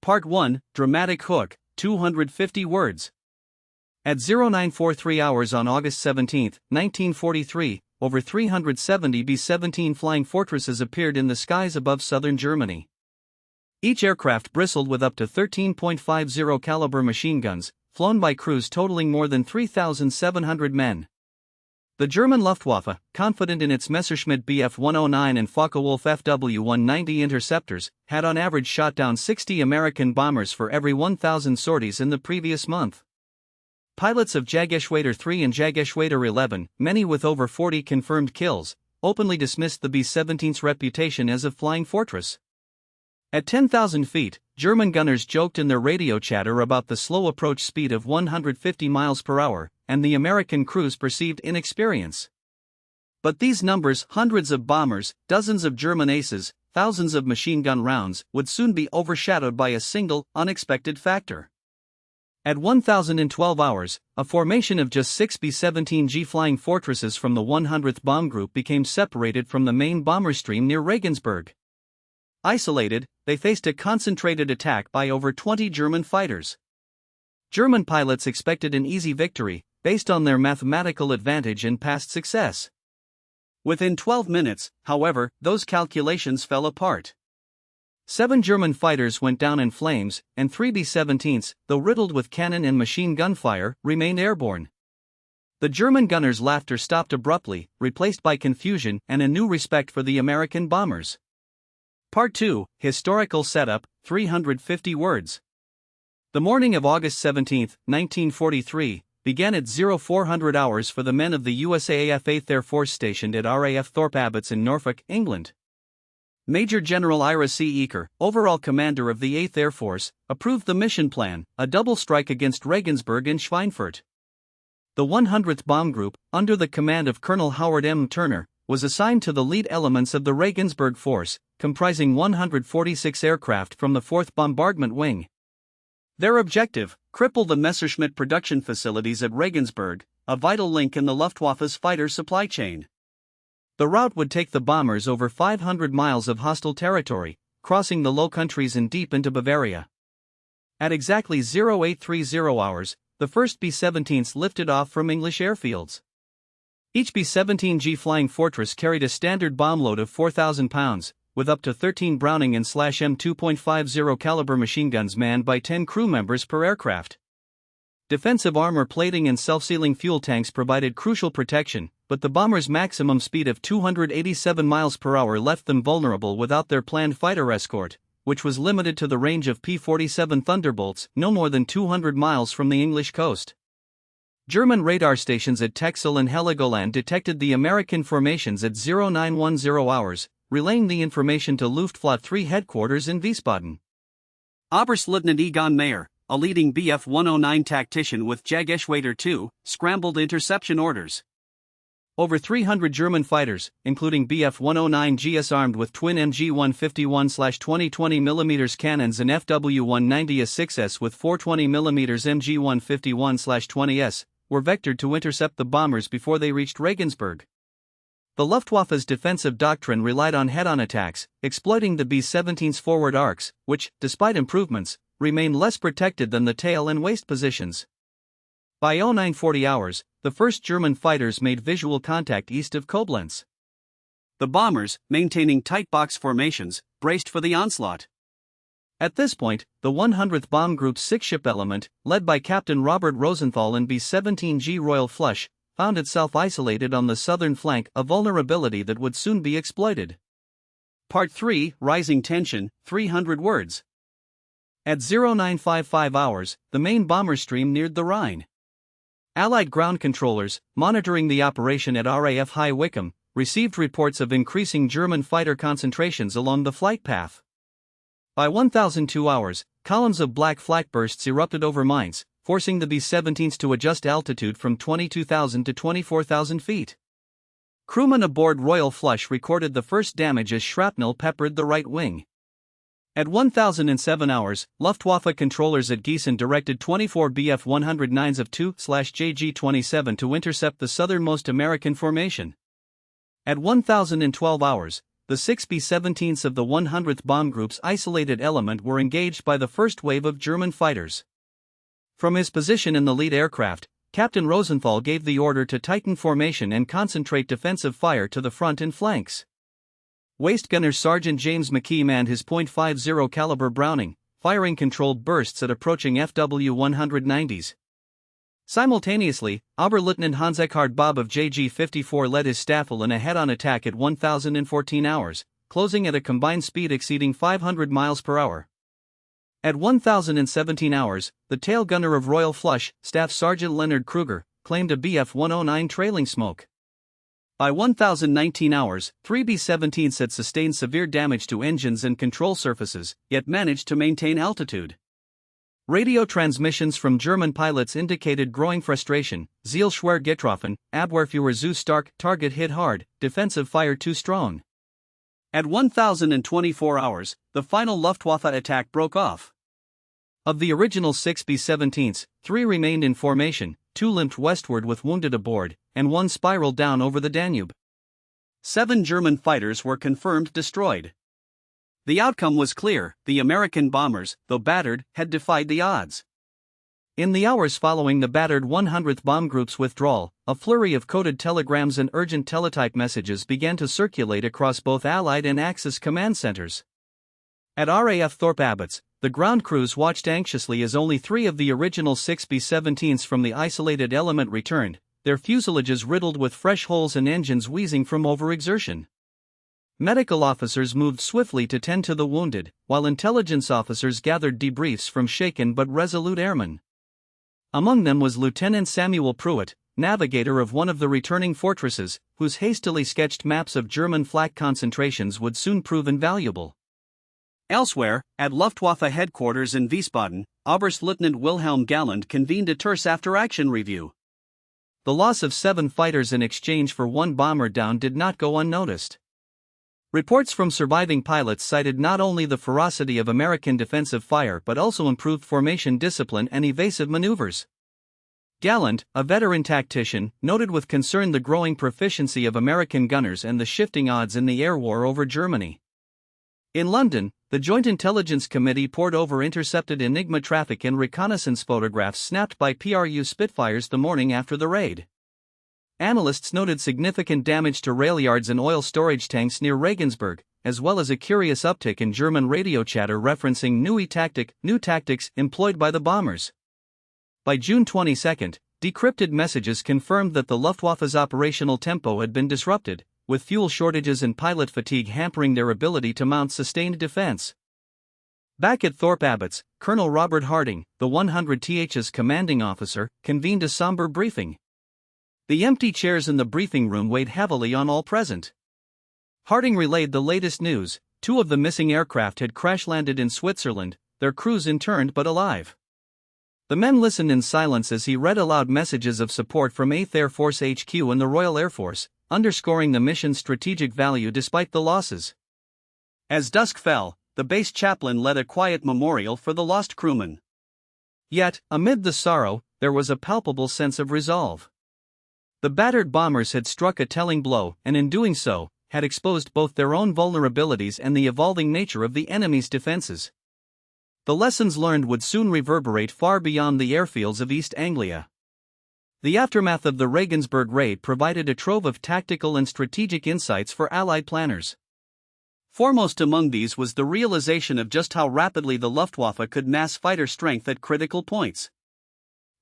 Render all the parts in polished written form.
Part 1, Dramatic Hook, 250 words. At 0943 hours on August 17, 1943, over 370 B-17 flying fortresses appeared in the skies above southern Germany. Each aircraft bristled with up to 13.50 caliber machine guns, flown by crews totaling more than 3,700 men. The German Luftwaffe, confident in its Messerschmitt Bf-109 and Focke-Wulf Fw-190 interceptors, had on average shot down 60 American bombers for every 1,000 sorties in the previous month. Pilots of Jägerschwader 3 and Jägerschwader 11, many with over 40 confirmed kills, openly dismissed the B-17's reputation as a flying fortress. At 10,000 feet, German gunners joked in their radio chatter about the slow approach speed of 150 miles per hour, and the American crews perceived inexperience. But these numbers, hundreds of bombers, dozens of German aces, thousands of machine gun rounds, would soon be overshadowed by a single, unexpected factor. At 1,012 hours, a formation of just 6 B-17G flying fortresses from the 100th Bomb Group became separated from the main bomber stream near Regensburg. Isolated, they faced a concentrated attack by over 20 German fighters. German pilots expected an easy victory, based on their mathematical advantage and past success. Within 12 minutes, however, those calculations fell apart. 7 German fighters went down in flames, and 3 B-17s, though riddled with cannon and machine gun fire, remained airborne. The German gunners' laughter stopped abruptly, replaced by confusion and a new respect for the American bombers. Part 2, Historical Setup, 350 words. The morning of August 17, 1943, began at 0400 hours for the men of the USAAF 8th Air Force stationed at RAF Thorpe Abbotts in Norfolk, England. Major General Ira C. Eaker, overall commander of the 8th Air Force, approved the mission plan, a double strike against Regensburg and Schweinfurt. The 100th Bomb Group, under the command of Colonel Howard M. Turner, was assigned to the lead elements of the Regensburg Force, comprising 146 aircraft from the 4th Bombardment Wing. Their objective: cripple the Messerschmitt production facilities at Regensburg, a vital link in the Luftwaffe's fighter supply chain. The route would take the bombers over 500 miles of hostile territory, crossing the Low Countries and deep into Bavaria. At exactly 0830 hours, the first B-17s lifted off from English airfields. Each B-17G flying fortress carried a standard bomb load of 4,000 pounds, with up to 13 Browning and /M 2.50 caliber machine guns manned by 10 crew members per aircraft. Defensive armor plating and self-sealing fuel tanks provided crucial protection, but the bombers' maximum speed of 287 miles per hour left them vulnerable without their planned fighter escort, which was limited to the range of P-47 Thunderbolts, no more than 200 miles from the English coast. German radar stations at Texel and Heligoland detected the American formations at 0910 hours, relaying the information to Luftwaffe 3 headquarters in Wiesbaden. Oberstleutnant Egon Mayer, a leading Bf-109 tactician with Jägerschwader 2, scrambled interception orders. Over 300 German fighters, including Bf-109 GS armed with twin MG-151/20 20mm cannons and Fw-190-6S with 420mm MG-151/20S, were vectored to intercept the bombers before they reached Regensburg. The Luftwaffe's defensive doctrine relied on head-on attacks, exploiting the B-17's forward arcs, which, despite improvements, remained less protected than the tail and waist positions. By 0940 hours, the first German fighters made visual contact east of Koblenz. The bombers, maintaining tight box formations, braced for the onslaught. At this point, the 100th Bomb Group's 6-ship element, led by Captain Robert Rosenthal and B-17G Royal Flush, found itself isolated on the southern flank, a vulnerability that would soon be exploited. Part 3, Rising Tension, 300 words. At 0955 hours, the main bomber stream neared the Rhine. Allied ground controllers, monitoring the operation at RAF High Wycombe, received reports of increasing German fighter concentrations along the flight path. By 1002 hours, columns of black flak bursts erupted over Mainz, forcing the B-17s to adjust altitude from 22,000 to 24,000 feet. Crewmen aboard Royal Flush recorded the first damage as shrapnel peppered the right wing. At 1007 hours, Luftwaffe controllers at Gießen directed 24 Bf-109s of 2/JG-27 to intercept the southernmost American formation. At 1012 hours, the 6 B-17s of the 100th Bomb Group's isolated element were engaged by the first wave of German fighters. From his position in the lead aircraft, Captain Rosenthal gave the order to tighten formation and concentrate defensive fire to the front and flanks. Waist Gunner Sergeant James McKee manned his .50 caliber Browning, firing controlled bursts at approaching FW-190s. Simultaneously, Oberleutnant Hans-Eckhard Bob of JG-54 led his Staffel in a head-on attack at 1,014 hours, closing at a combined speed exceeding 500 miles per hour. At 1,017 hours, the tail gunner of Royal Flush, Staff Sergeant Leonard Kruger, claimed a Bf-109 trailing smoke. By 1,019 hours, 3 B-17s had sustained severe damage to engines and control surfaces, yet managed to maintain altitude. Radio transmissions from German pilots indicated growing frustration: Ziel schwer getroffen, Abwehrführer zu stark, target hit hard, defensive fire too strong. At 1,024 hours, the final Luftwaffe attack broke off. Of the original 6 B-17s, 3 remained in formation, 2 limped westward with wounded aboard, and 1 spiraled down over the Danube. 7 German fighters were confirmed destroyed. The outcome was clear: the American bombers, though battered, had defied the odds. In the hours following the battered 100th Bomb Group's withdrawal, a flurry of coded telegrams and urgent teletype messages began to circulate across both Allied and Axis command centers. At RAF Thorpe Abbotts, the ground crews watched anxiously as only 3 of the original 6 B-17s from the isolated element returned, their fuselages riddled with fresh holes and engines wheezing from overexertion. Medical officers moved swiftly to tend to the wounded, while intelligence officers gathered debriefs from shaken but resolute airmen. Among them was Lieutenant Samuel Pruitt, navigator of one of the returning fortresses, whose hastily sketched maps of German flak concentrations would soon prove invaluable. Elsewhere, at Luftwaffe headquarters in Wiesbaden, Oberstleutnant Wilhelm Galland convened a terse after-action review. The loss of 7 fighters in exchange for 1 bomber down did not go unnoticed. Reports from surviving pilots cited not only the ferocity of American defensive fire but also improved formation discipline and evasive maneuvers. Galland, a veteran tactician, noted with concern the growing proficiency of American gunners and the shifting odds in the air war over Germany. In London, the Joint Intelligence Committee pored over intercepted Enigma traffic and reconnaissance photographs snapped by PRU Spitfires the morning after the raid. Analysts noted significant damage to rail yards and oil storage tanks near Regensburg, as well as a curious uptick in German radio chatter referencing new tactics employed by the bombers. By June 22, decrypted messages confirmed that the Luftwaffe's operational tempo had been disrupted, with fuel shortages and pilot fatigue hampering their ability to mount sustained defense. Back at Thorpe Abbotts, Colonel Robert Harding, the 100th's commanding officer, convened a somber briefing. The empty chairs in the briefing room weighed heavily on all present. Harding relayed the latest news: 2 of the missing aircraft had crash-landed in Switzerland, their crews interned but alive. The men listened in silence as he read aloud messages of support from 8th Air Force HQ and the Royal Air Force, underscoring the mission's strategic value despite the losses. As dusk fell, the base chaplain led a quiet memorial for the lost crewmen. Yet, amid the sorrow, there was a palpable sense of resolve. The battered bombers had struck a telling blow, and in doing so, had exposed both their own vulnerabilities and the evolving nature of the enemy's defenses. The lessons learned would soon reverberate far beyond the airfields of East Anglia. The aftermath of the Regensburg raid provided a trove of tactical and strategic insights for Allied planners. Foremost among these was the realization of just how rapidly the Luftwaffe could mass fighter strength at critical points.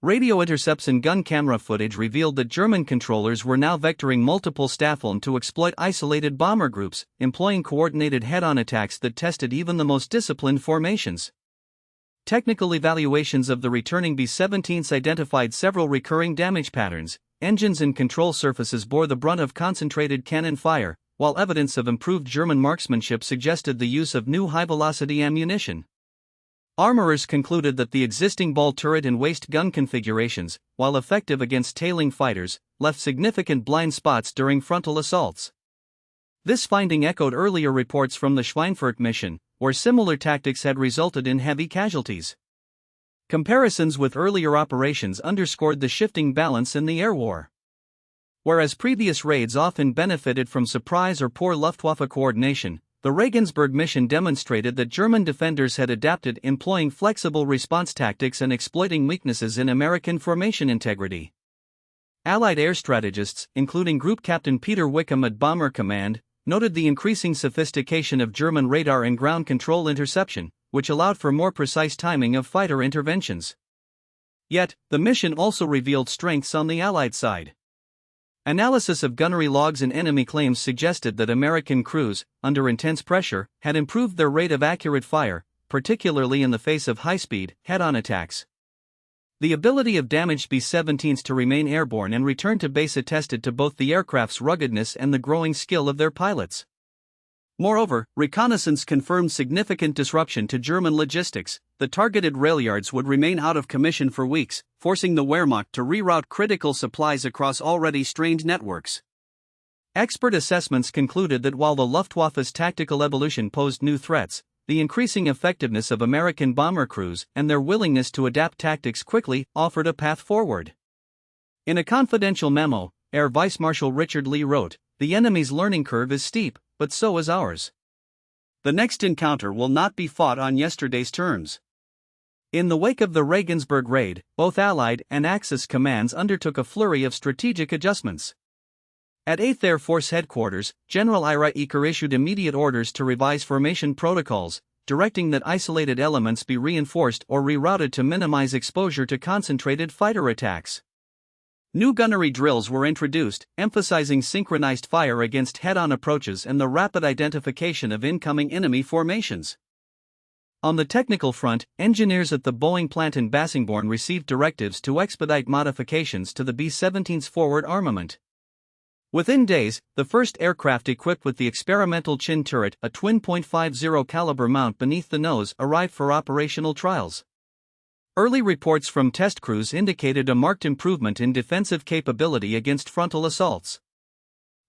Radio intercepts and gun camera footage revealed that German controllers were now vectoring multiple Staffeln to exploit isolated bomber groups, employing coordinated head-on attacks that tested even the most disciplined formations. Technical evaluations of the returning B-17s identified several recurring damage patterns. Engines and control surfaces bore the brunt of concentrated cannon fire, while evidence of improved German marksmanship suggested the use of new high-velocity ammunition. Armorers concluded that the existing ball turret and waist gun configurations, while effective against tailing fighters, left significant blind spots during frontal assaults. This finding echoed earlier reports from the Schweinfurt mission, where similar tactics had resulted in heavy casualties. Comparisons with earlier operations underscored the shifting balance in the air war. Whereas previous raids often benefited from surprise or poor Luftwaffe coordination, the Regensburg mission demonstrated that German defenders had adapted, employing flexible response tactics and exploiting weaknesses in American formation integrity. Allied air strategists, including Group Captain Peter Wickham at Bomber Command, noted the increasing sophistication of German radar and ground control interception, which allowed for more precise timing of fighter interventions. Yet, the mission also revealed strengths on the Allied side. Analysis of gunnery logs and enemy claims suggested that American crews, under intense pressure, had improved their rate of accurate fire, particularly in the face of high-speed, head-on attacks. The ability of damaged B-17s to remain airborne and return to base attested to both the aircraft's ruggedness and the growing skill of their pilots. Moreover, reconnaissance confirmed significant disruption to German logistics. The targeted railyards would remain out of commission for weeks, forcing the Wehrmacht to reroute critical supplies across already strained networks. Expert assessments concluded that while the Luftwaffe's tactical evolution posed new threats, the increasing effectiveness of American bomber crews and their willingness to adapt tactics quickly offered a path forward. In a confidential memo, Air Vice Marshal Richard Lee wrote, "The enemy's learning curve is steep, but so is ours. The next encounter will not be fought on yesterday's terms." In the wake of the Regensburg raid, both Allied and Axis commands undertook a flurry of strategic adjustments. At 8th Air Force Headquarters, General Ira Eaker issued immediate orders to revise formation protocols, directing that isolated elements be reinforced or rerouted to minimize exposure to concentrated fighter attacks. New gunnery drills were introduced, emphasizing synchronized fire against head-on approaches and the rapid identification of incoming enemy formations. On the technical front, engineers at the Boeing plant in Bassingbourn received directives to expedite modifications to the B-17's forward armament. Within days, the first aircraft equipped with the experimental chin turret, a twin .50 caliber mount beneath the nose, arrived for operational trials. Early reports from test crews indicated a marked improvement in defensive capability against frontal assaults.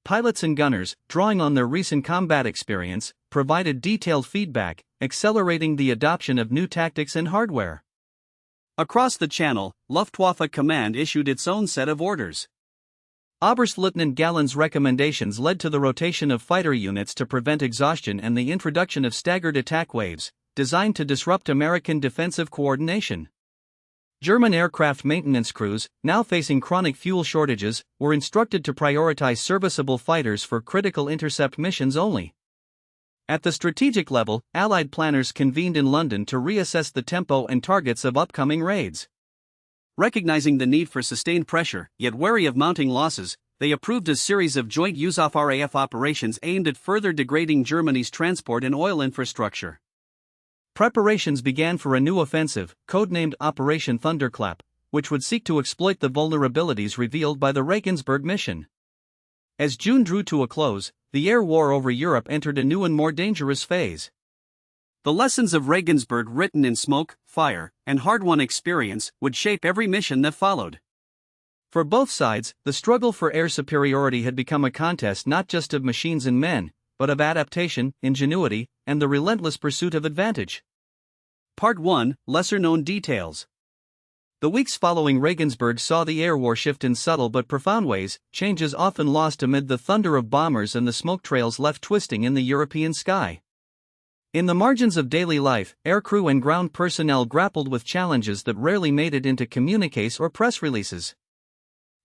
Pilots and gunners, drawing on their recent combat experience, provided detailed feedback, accelerating the adoption of new tactics and hardware. Across the Channel, Luftwaffe Command issued its own set of orders. Oberstleutnant Gallen's recommendations led to the rotation of fighter units to prevent exhaustion and the introduction of staggered attack waves, designed to disrupt American defensive coordination. German aircraft maintenance crews, now facing chronic fuel shortages, were instructed to prioritize serviceable fighters for critical intercept missions only. At the strategic level, Allied planners convened in London to reassess the tempo and targets of upcoming raids. Recognizing the need for sustained pressure, yet wary of mounting losses, they approved a series of joint USAF-RAF operations aimed at further degrading Germany's transport and oil infrastructure. Preparations began for a new offensive, codenamed Operation Thunderclap, which would seek to exploit the vulnerabilities revealed by the Regensburg mission. As June drew to a close, the air war over Europe entered a new and more dangerous phase. The lessons of Regensburg, written in smoke, fire, and hard-won experience, would shape every mission that followed. For both sides, the struggle for air superiority had become a contest not just of machines and men, but of adaptation, ingenuity, and the relentless pursuit of advantage. Part 1: Lesser-known details. The weeks following Regensburg saw the air war shift in subtle but profound ways, changes often lost amid the thunder of bombers and the smoke trails left twisting in the European sky. In the margins of daily life, aircrew and ground personnel grappled with challenges that rarely made it into communiques or press releases.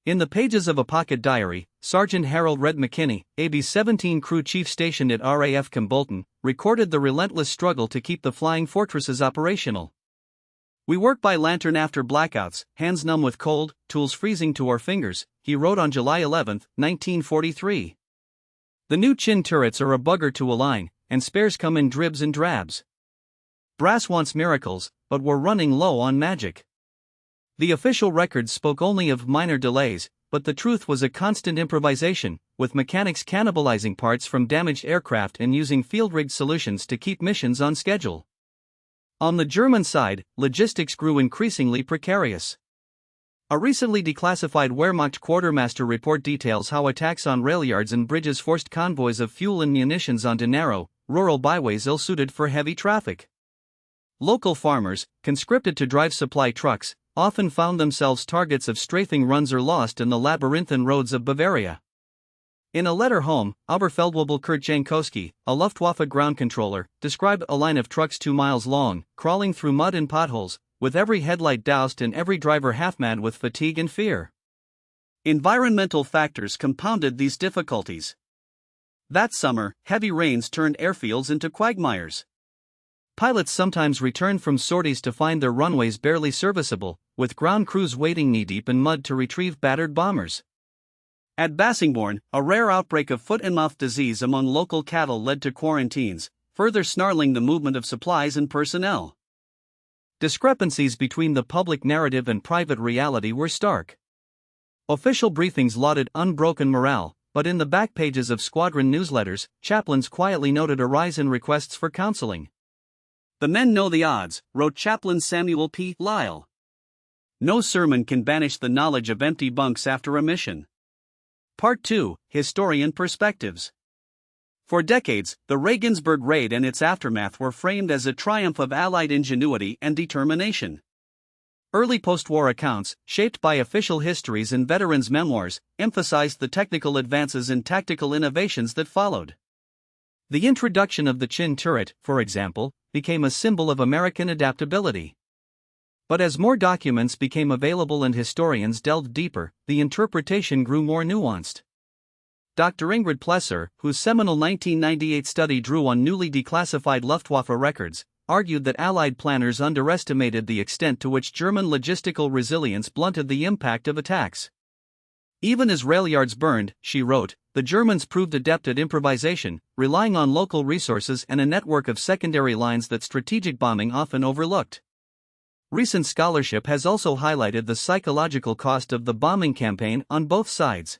In the pages of a pocket diary, Sergeant Harold Red McKinney, a B-17 crew chief stationed at RAF Cambolton, recorded the relentless struggle to keep the flying fortresses operational. "We work by lantern after blackouts, hands numb with cold, tools freezing to our fingers," he wrote on July 11, 1943. "The new chin turrets are a bugger to align, and spares come in dribs and drabs. Brass wants miracles, but we're running low on magic." The official records spoke only of minor delays, but the truth was a constant improvisation, with mechanics cannibalizing parts from damaged aircraft and using field-rigged solutions to keep missions on schedule. On the German side, logistics grew increasingly precarious. A recently declassified Wehrmacht quartermaster report details how attacks on railyards and bridges forced convoys of fuel and munitions onto narrow, rural byways ill-suited for heavy traffic. Local farmers, conscripted to drive supply trucks, often found themselves targets of strafing runs or lost in the labyrinthine roads of Bavaria. In a letter home, Oberfeldwebel Kurt Jankowski, a Luftwaffe ground controller, described a line of trucks 2 miles long, crawling through mud and potholes, with every headlight doused and every driver half-mad with fatigue and fear. Environmental factors compounded these difficulties. That summer, heavy rains turned airfields into quagmires. Pilots sometimes returned from sorties to find their runways barely serviceable, with ground crews wading knee-deep in mud to retrieve battered bombers. At Bassingbourn, a rare outbreak of foot-and-mouth disease among local cattle led to quarantines, further snarling the movement of supplies and personnel. Discrepancies between the public narrative and private reality were stark. Official briefings lauded unbroken morale, but in the back pages of squadron newsletters, chaplains quietly noted a rise in requests for counseling. "The men know the odds," wrote Chaplain Samuel P. Lyle. "No sermon can banish the knowledge of empty bunks after a mission." Part 2, Historian Perspectives. For decades, the Regensburg Raid and its aftermath were framed as a triumph of Allied ingenuity and determination. Early post-war accounts, shaped by official histories and veterans' memoirs, emphasized the technical advances and tactical innovations that followed. The introduction of the Chin turret, for example, became a symbol of American adaptability. But as more documents became available and historians delved deeper, the interpretation grew more nuanced. Dr. Ingrid Plesser, whose seminal 1998 study drew on newly declassified Luftwaffe records, argued that Allied planners underestimated the extent to which German logistical resilience blunted the impact of attacks. "Even as rail yards burned," she wrote, "the Germans proved adept at improvisation, relying on local resources and a network of secondary lines that strategic bombing often overlooked." Recent scholarship has also highlighted the psychological cost of the bombing campaign on both sides.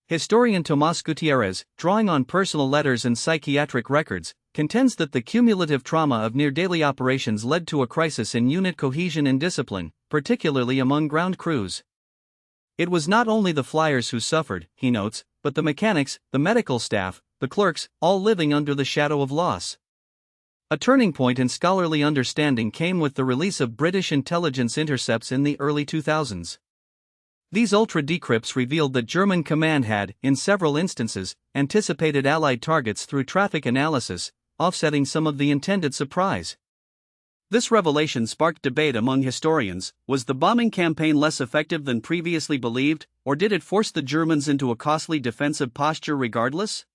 Historian Tomás Gutiérrez, drawing on personal letters and psychiatric records, contends that the cumulative trauma of near-daily operations led to a crisis in unit cohesion and discipline, particularly among ground crews. It was not only the flyers who suffered, he notes, but the mechanics, the medical staff, the clerks, all living under the shadow of loss. A turning point in scholarly understanding came with the release of British intelligence intercepts in the early 2000s. These ultra-decrypts revealed that German command had, in several instances, anticipated Allied targets through traffic analysis, offsetting some of the intended surprise. This revelation sparked debate among historians. Was the bombing campaign less effective than previously believed, or did it force the Germans into a costly defensive posture regardless?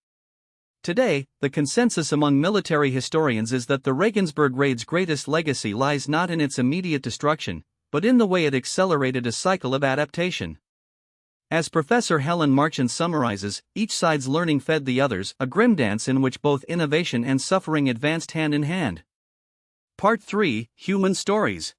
Today, the consensus among military historians is that the Regensburg Raid's greatest legacy lies not in its immediate destruction, but in the way it accelerated a cycle of adaptation. As Professor Helen Marchand summarizes, each side's learning fed the others, a grim dance in which both innovation and suffering advanced hand in hand. Part 3, Human Stories.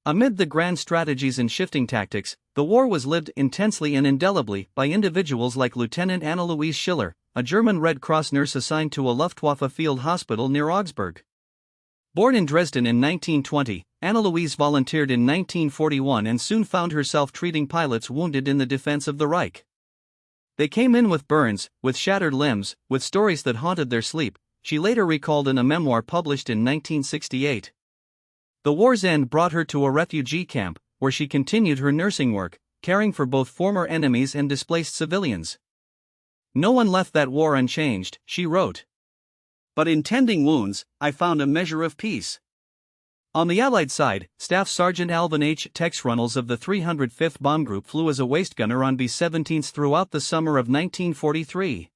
Amid the grand strategies and shifting tactics, the war was lived intensely and indelibly by individuals like Lieutenant Anna-Louise Schiller, a German Red Cross nurse assigned to a Luftwaffe field hospital near Augsburg. Born in Dresden in 1920, Anna-Louise volunteered in 1941 and soon found herself treating pilots wounded in the defense of the Reich. They came in with burns, with shattered limbs, with stories that haunted their sleep, she later recalled in a memoir published in 1968. The war's end brought her to a refugee camp, where she continued her nursing work, caring for both former enemies and displaced civilians. "No one left that war unchanged," she wrote. "But in tending wounds, I found a measure of peace." On the Allied side, Staff Sergeant Alvin H. Tex Runnels of the 305th Bomb Group flew as a waist gunner on B-17s throughout the summer of 1943.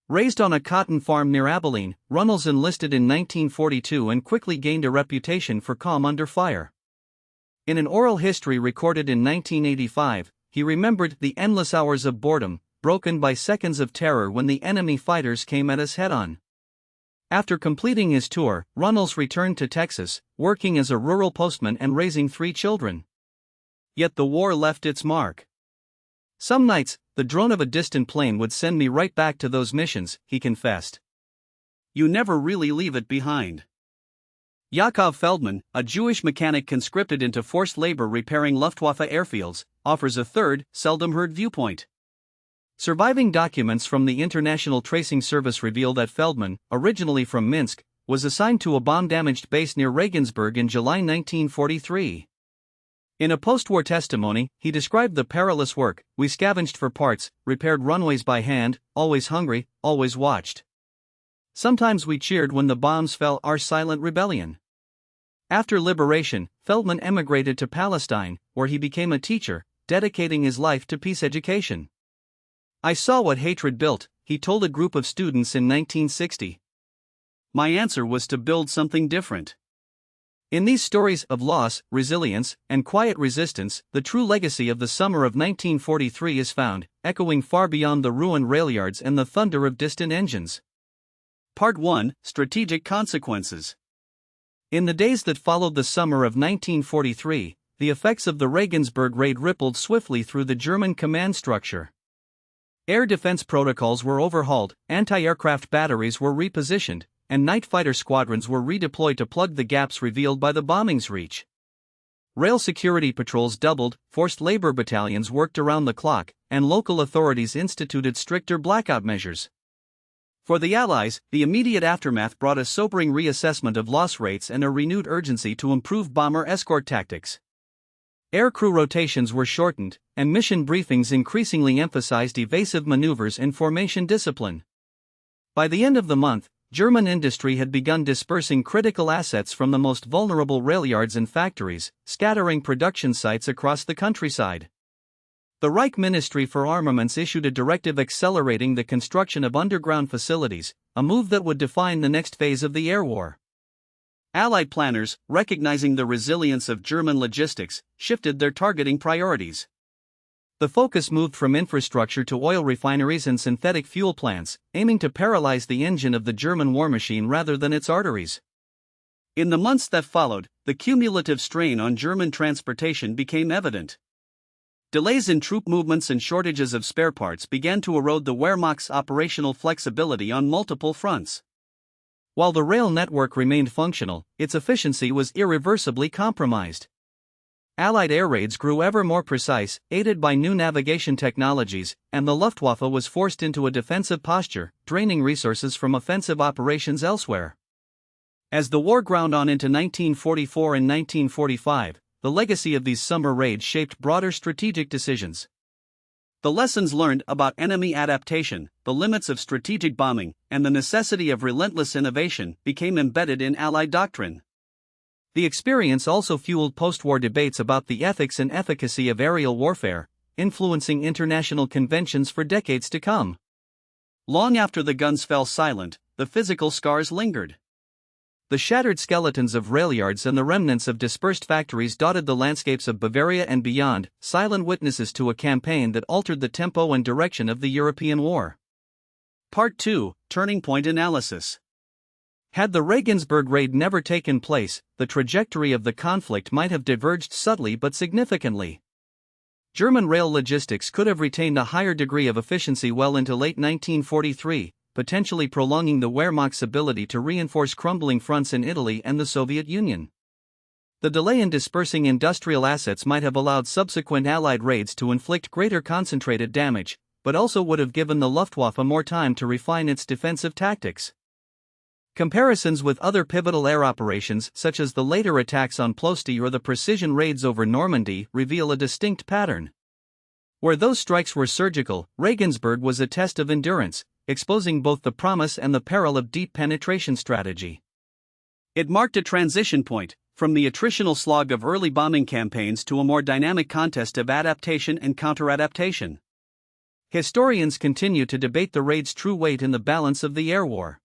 Raised on a cotton farm near Abilene, Runnels enlisted in 1942 and quickly gained a reputation for calm under fire. In an oral history recorded in 1985, he remembered the endless hours of boredom, broken by seconds of terror when the enemy fighters came at us head-on. After completing his tour, Runnels returned to Texas, working as a rural postman and raising 3 children. Yet the war left its mark. "Some nights, the drone of a distant plane would send me right back to those missions," he confessed. "You never really leave it behind." Yakov Feldman, a Jewish mechanic conscripted into forced labor repairing Luftwaffe airfields, offers a third, seldom-heard viewpoint. Surviving documents from the International Tracing Service reveal that Feldman, originally from Minsk, was assigned to a bomb-damaged base near Regensburg in July 1943. In a post-war testimony, he described the perilous work: "We scavenged for parts, repaired runways by hand, always hungry, always watched. Sometimes we cheered when the bombs fell, our silent rebellion." After liberation, Feldman emigrated to Palestine, where he became a teacher, dedicating his life to peace education. "I saw what hatred built," he told a group of students in 1960. "My answer was to build something different." In these stories of loss, resilience, and quiet resistance, the true legacy of the summer of 1943 is found, echoing far beyond the ruined railyards and the thunder of distant engines. Part 1: Strategic Consequences. In the days that followed the summer of 1943, the effects of the Regensburg raid rippled swiftly through the German command structure. Air defense protocols were overhauled, anti-aircraft batteries were repositioned, and night fighter squadrons were redeployed to plug the gaps revealed by the bombing's reach. Rail security patrols doubled, forced labor battalions worked around the clock, and local authorities instituted stricter blackout measures. For the Allies, the immediate aftermath brought a sobering reassessment of loss rates and a renewed urgency to improve bomber escort tactics. Aircrew rotations were shortened, and mission briefings increasingly emphasized evasive maneuvers and formation discipline. By the end of the month, German industry had begun dispersing critical assets from the most vulnerable railyards and factories, scattering production sites across the countryside. The Reich Ministry for Armaments issued a directive accelerating the construction of underground facilities, a move that would define the next phase of the air war. Allied planners, recognizing the resilience of German logistics, shifted their targeting priorities. The focus moved from infrastructure to oil refineries and synthetic fuel plants, aiming to paralyze the engine of the German war machine rather than its arteries. In the months that followed, the cumulative strain on German transportation became evident. Delays in troop movements and shortages of spare parts began to erode the Wehrmacht's operational flexibility on multiple fronts. While the rail network remained functional, its efficiency was irreversibly compromised. Allied air raids grew ever more precise, aided by new navigation technologies, and the Luftwaffe was forced into a defensive posture, draining resources from offensive operations elsewhere. As the war ground on into 1944 and 1945, the legacy of these summer raids shaped broader strategic decisions. The lessons learned about enemy adaptation, the limits of strategic bombing, and the necessity of relentless innovation became embedded in Allied doctrine. The experience also fueled post-war debates about the ethics and efficacy of aerial warfare, influencing international conventions for decades to come. Long after the guns fell silent, the physical scars lingered. The shattered skeletons of railyards and the remnants of dispersed factories dotted the landscapes of Bavaria and beyond, silent witnesses to a campaign that altered the tempo and direction of the European war. Part 2: Turning Point Analysis. Had the Regensburg raid never taken place, the trajectory of the conflict might have diverged subtly but significantly. German rail logistics could have retained a higher degree of efficiency well into late 1943, potentially prolonging the Wehrmacht's ability to reinforce crumbling fronts in Italy and the Soviet Union. The delay in dispersing industrial assets might have allowed subsequent Allied raids to inflict greater concentrated damage, but also would have given the Luftwaffe more time to refine its defensive tactics. Comparisons with other pivotal air operations, such as the later attacks on Ploesti or the precision raids over Normandy, reveal a distinct pattern. Where those strikes were surgical, Regensburg was a test of endurance, exposing both the promise and the peril of deep penetration strategy. It marked a transition point, from the attritional slog of early bombing campaigns to a more dynamic contest of adaptation and counter-adaptation. Historians continue to debate the raid's true weight in the balance of the air war.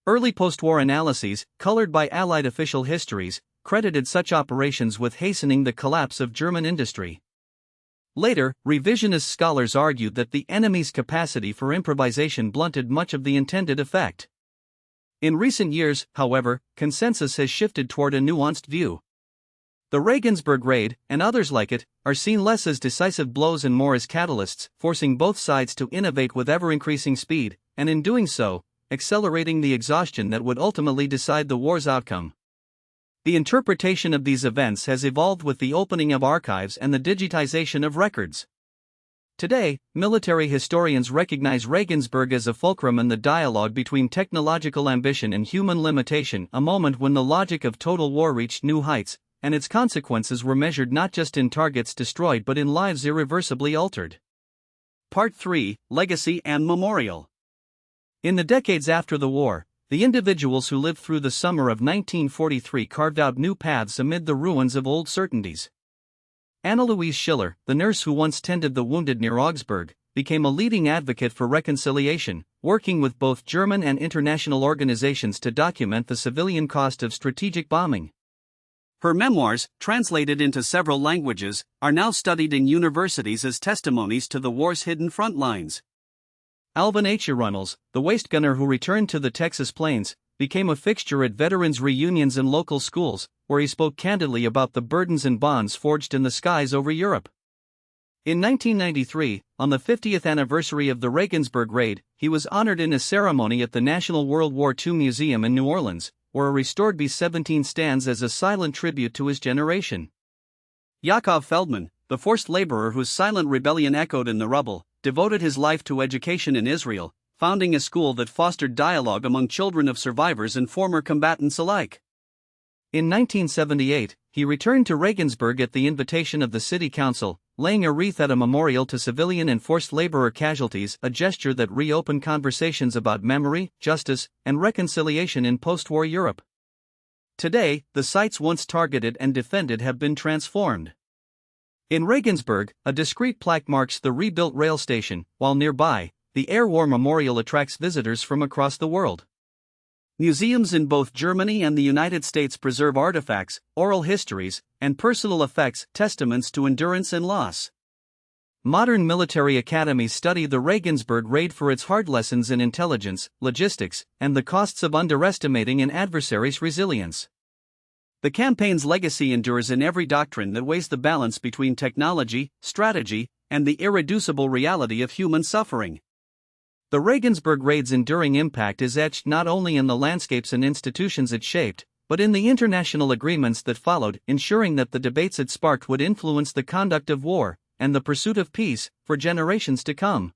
Early post-war analyses, colored by Allied official histories, credited such operations with hastening the collapse of German industry. Later, revisionist scholars argued that the enemy's capacity for improvisation blunted much of the intended effect. In recent years, however, consensus has shifted toward a nuanced view. The Regensburg raid, and others like it, are seen less as decisive blows and more as catalysts, forcing both sides to innovate with ever-increasing speed, and in doing so, accelerating the exhaustion that would ultimately decide the war's outcome. The interpretation of these events has evolved with the opening of archives and the digitization of records. Today, military historians recognize Regensburg as a fulcrum in the dialogue between technological ambition and human limitation, a moment when the logic of total war reached new heights, and its consequences were measured not just in targets destroyed but in lives irreversibly altered. Part 3: Legacy and Memorial. In the decades after the war, the individuals who lived through the summer of 1943 carved out new paths amid the ruins of old certainties. Anna Louise Schiller, the nurse who once tended the wounded near Augsburg, became a leading advocate for reconciliation, working with both German and international organizations to document the civilian cost of strategic bombing. Her memoirs, translated into several languages, are now studied in universities as testimonies to the war's hidden front lines. Alvin H. Runnels, the waist gunner who returned to the Texas plains, became a fixture at veterans' reunions and local schools, where he spoke candidly about the burdens and bonds forged in the skies over Europe. In 1993, on the 50th anniversary of the Regensburg raid, he was honored in a ceremony at the National World War II Museum in New Orleans, where a restored B-17 stands as a silent tribute to his generation. Yakov Feldman, the forced laborer whose silent rebellion echoed in the rubble, devoted his life to education in Israel, founding a school that fostered dialogue among children of survivors and former combatants alike. In 1978, he returned to Regensburg at the invitation of the city council, laying a wreath at a memorial to civilian and forced laborer casualties, a gesture that reopened conversations about memory, justice, and reconciliation in post-war Europe. Today, the sites once targeted and defended have been transformed. In Regensburg, a discreet plaque marks the rebuilt rail station, while nearby, the Air War Memorial attracts visitors from across the world. Museums in both Germany and the United States preserve artifacts, oral histories, and personal effects, testaments to endurance and loss. Modern military academies study the Regensburg raid for its hard lessons in intelligence, logistics, and the costs of underestimating an adversary's resilience. The campaign's legacy endures in every doctrine that weighs the balance between technology, strategy, and the irreducible reality of human suffering. The Regensburg raid's enduring impact is etched not only in the landscapes and institutions it shaped, but in the international agreements that followed, ensuring that the debates it sparked would influence the conduct of war and the pursuit of peace for generations to come.